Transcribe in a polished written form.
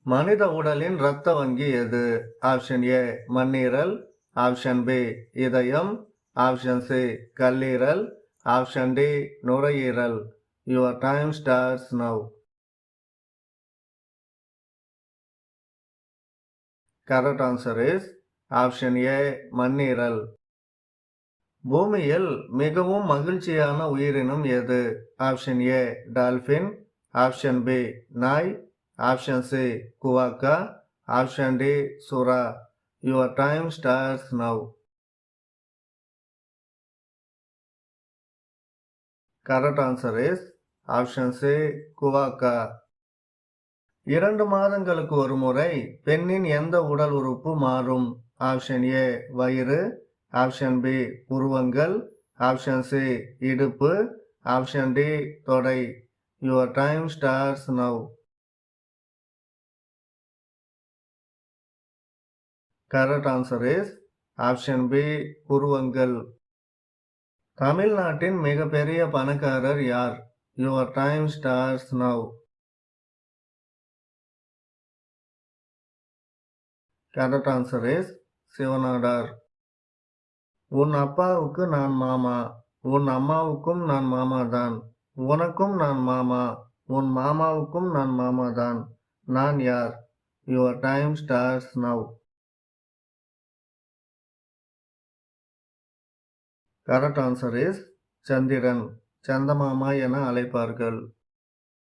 மனித உடலின் இரத்த வங்கி எது? ஆப்ஷன் ஏ மண்ணீரல், ஆப்ஷன் பி இதயம், ஆப்ஷன் சி கல்லீரல், ஆப்ஷன் டி நுரையீரல். Your time starts now. Correct answer is option A மண்ணீரல். பூமியில் மிகவும் மகிழ்ச்சியான உயிரினம் எது? Option A dolphin, option B நாய், option C quokka, option D சுறா. Your time starts now. Correct answer is option C குவாக்கா. 2 மாதங்களுக்கு ஒரு முறை பெண்ணின் எந்த உடல் உறுப்பு மாறும்? ஆப்ஷன் ஏ வயிறு, ஆப்ஷன் பி புருவங்கள், ஆப்ஷன் சி இடுப்பு, ஆப்ஷன் டி தொடை. Your time starts now. Correct answer is option B புருவங்கள். தமிழ்நாட்டின் மிகப்பெரிய பணக்காரர் யார்? Your time starts now. Correct answer is சிவனாடார். உன் அப்பாவுக்கு நான் மாமா, உன் அம்மாவுக்கும் நான் மாமாதான், உனக்கும் நான் மாமா, உன் மாமாவுக்கும் நான் மாமாதான், நான் யார்? Your time starts now. Correct answer is சந்திரன், சந்தமாமா என அழைப்பார்கள்.